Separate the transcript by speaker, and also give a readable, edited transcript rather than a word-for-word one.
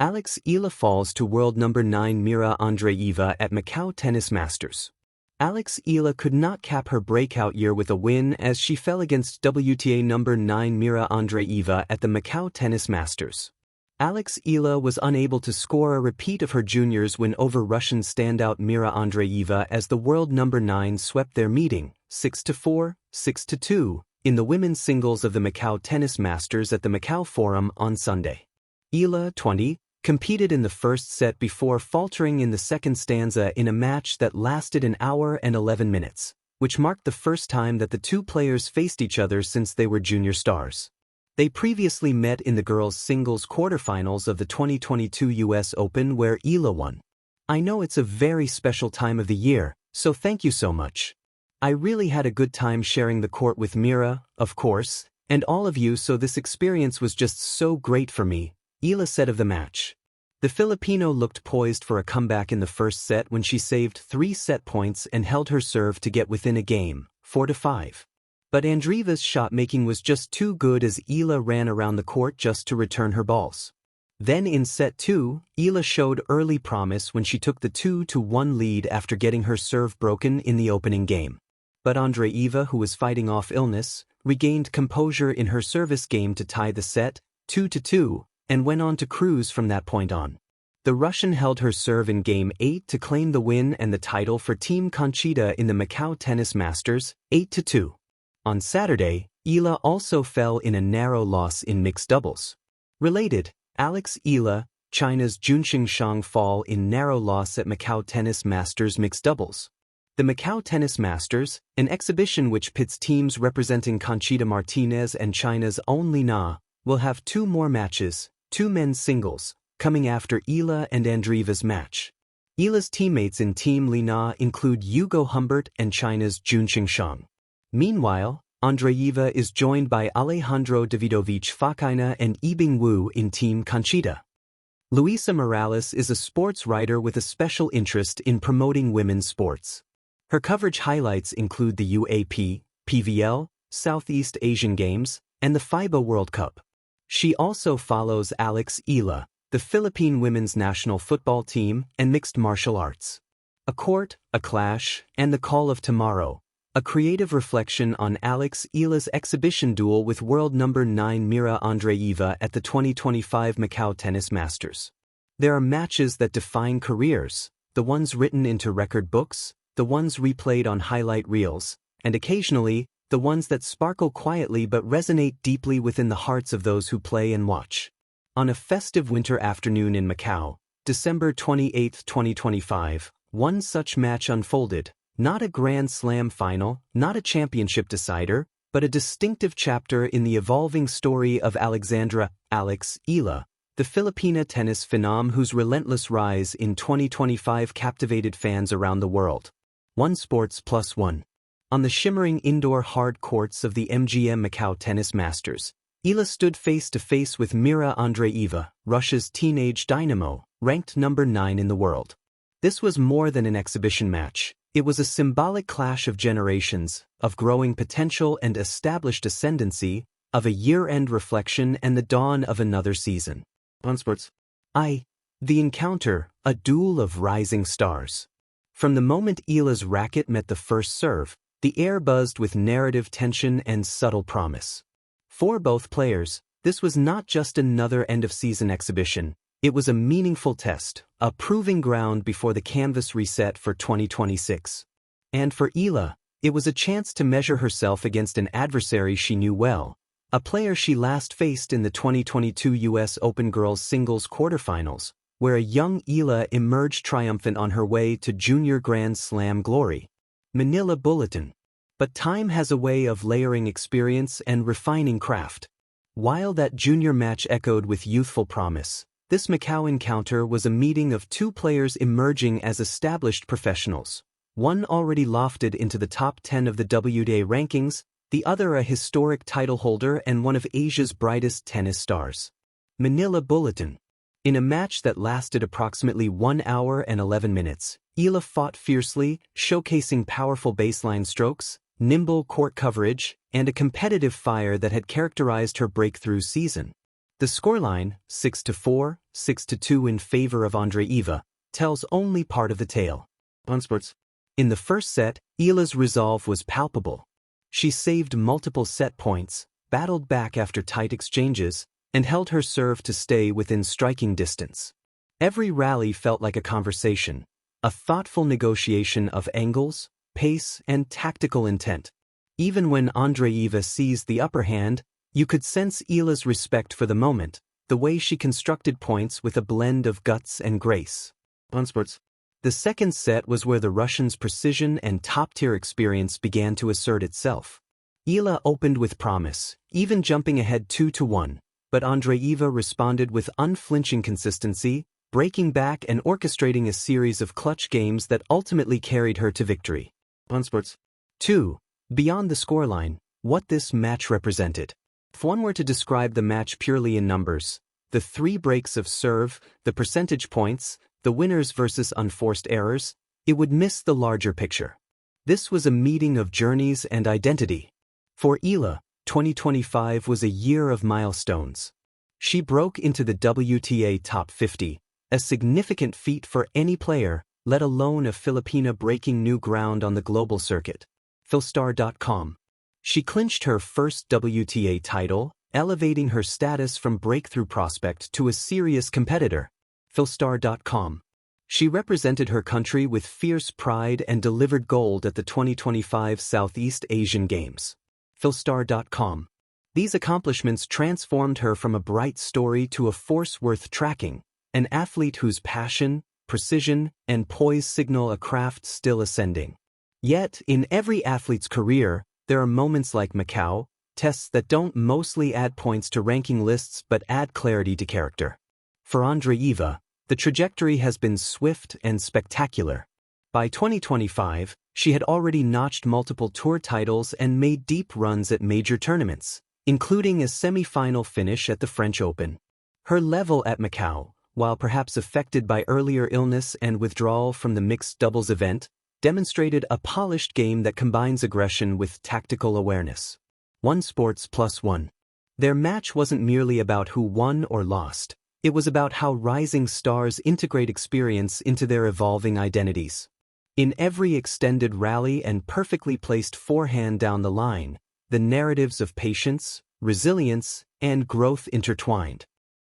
Speaker 1: Eala falls to world number 9 Mirra Andreeva at Macau Tennis Masters. Eala could not cap her breakout year with a win as she fell against WTA number 9 Mirra Andreeva at the Macau Tennis Masters. Eala was unable to score a repeat of her juniors win over Russian standout Mirra Andreeva as the world number 9 swept their meeting, 6-4, 6-2, in the women's singles of the Macau Tennis Masters at the Macau Forum on Sunday. Eala, 20, competed in the first set before faltering in the second stanza in a match that lasted an hour and 11 minutes, which marked the first time that the two players faced each other since they were junior stars. They previously met in the girls' singles quarterfinals of the 2022 US Open where Eala won. I know it's a very special time of the year, so thank you so much. I really had a good time sharing the court with Mirra, of course, and all of you, so this experience was just so great for me, Eala said of the match. The Filipino looked poised for a comeback in the first set when she saved 3 set points and held her serve to get within a game, 4-5. But Andreeva's shot-making was just too good as Eala ran around the court just to return her balls. Then in set 2, Eala showed early promise when she took the 2-1 lead after getting her serve broken in the opening game. But Andreeva, who was fighting off illness, regained composure in her service game to tie the set, 2-2, and went on to cruise from that point on. The Russian held her serve in Game 8 to claim the win and the title for Team Conchita in the Macau Tennis Masters, 8-2. On Saturday, Eala also fell in a narrow loss in mixed doubles. Related, Eala, China's Junxing Shang fall in narrow loss at Macau Tennis Masters mixed doubles. The Macau Tennis Masters, an exhibition which pits teams representing Conchita Martinez and China's own Li Na, will have 2 more matches, 2 men's singles, coming after Eala and Andreeva's match. Eala's teammates in Team Li Na include Hugo Humbert and China's Junxing Shang. Meanwhile, Andreeva is joined by Alejandro Davidovich Fokina and Yibing Wu in Team Conchita. Luisa Morales is a sports writer with a special interest in promoting women's sports. Her coverage highlights include the UAP, PVL, Southeast Asian Games, and the FIBA World Cup. She also follows Eala, the Philippine women's national football team, and mixed martial arts. A Court, a Clash, and the Call of Tomorrow, a creative reflection on Eala's exhibition duel with world number 9 Mirra Andreeva at the 2025 Macau Tennis Masters. There are matches that define careers, the ones written into record books, the ones replayed on highlight reels, and occasionally, the ones that sparkle quietly but resonate deeply within the hearts of those who play and watch. On a festive winter afternoon in Macau, December 28, 2025, one such match unfolded, not a Grand Slam final, not a championship decider, but a distinctive chapter in the evolving story of Eala, the Filipina tennis phenom whose relentless rise in 2025 captivated fans around the world. One Sports Plus One. On the shimmering indoor hard courts of the MGM Macau Tennis Masters, Eala stood face-to-face with Mirra Andreeva, Russia's teenage dynamo, ranked number 9 in the world. This was more than an exhibition match. It was a symbolic clash of generations, of growing potential and established ascendancy, of a year-end reflection and the dawn of another season. On Sports. The encounter, a duel of rising stars. From the moment Eala's racket met the first serve, the air buzzed with narrative tension and subtle promise. For both players, this was not just another end-of-season exhibition, it was a meaningful test, a proving ground before the canvas reset for 2026. And for Eala, it was a chance to measure herself against an adversary she knew well, a player she last faced in the 2022 US Open Girls Singles quarterfinals, where a young Eala emerged triumphant on her way to Junior Grand Slam glory. Manila Bulletin. But time has a way of layering experience and refining craft. While that junior match echoed with youthful promise, this Macau encounter was a meeting of 2 players emerging as established professionals, one already lofted into the top 10 of the WTA rankings, the other a historic title holder and one of Asia's brightest tennis stars. Manila Bulletin. In a match that lasted approximately 1 hour and 11 minutes, Eala fought fiercely, showcasing powerful baseline strokes, nimble court coverage, and a competitive fire that had characterized her breakthrough season. The scoreline, 6-4, 6-2 in favor of Andreeva, tells only part of the tale. On sports. In the first set, Eala's resolve was palpable. She saved multiple set points, battled back after tight exchanges, and held her serve to stay within striking distance. Every rally felt like a conversation, a thoughtful negotiation of angles, pace, and tactical intent. Even when Andreeva seized the upper hand, you could sense Eala's respect for the moment, the way she constructed points with a blend of guts and grace. On sports. The second set was where the Russians' precision and top-tier experience began to assert itself. Eala opened with promise, even jumping ahead 2-1, but Andreeva responded with unflinching consistency, breaking back and orchestrating a series of clutch games that ultimately carried her to victory. On sports. 2. Beyond the scoreline, what this match represented. If one were to describe the match purely in numbers, the 3 breaks of serve, the percentage points, the winners versus unforced errors, it would miss the larger picture. This was a meeting of journeys and identity. For Eala, 2025 was a year of milestones. She broke into the WTA top 50, a significant feat for any player, let alone a Filipina breaking new ground on the global circuit. Philstar.com. She clinched her first WTA title, elevating her status from breakthrough prospect to a serious competitor. Philstar.com. She represented her country with fierce pride and delivered gold at the 2025 Southeast Asian Games. Philstar.com. These accomplishments transformed her from a bright story to a force worth tracking, an athlete whose passion, precision, and poise signal a craft still ascending. Yet, in every athlete's career, there are moments like Macau, tests that don't mostly add points to ranking lists but add clarity to character. For Andreeva, the trajectory has been swift and spectacular. By 2025, she had already notched multiple tour titles and made deep runs at major tournaments, including a semi-final finish at the French Open. Her level at Macau, while perhaps affected by earlier illness and withdrawal from the mixed doubles event, demonstrated a polished game that combines aggression with tactical awareness. 1sports+1. Their match wasn't merely about who won or lost. It was about how rising stars integrate experience into their evolving identities. In every extended rally and perfectly placed forehand down the line, the narratives of patience, resilience, and growth intertwined.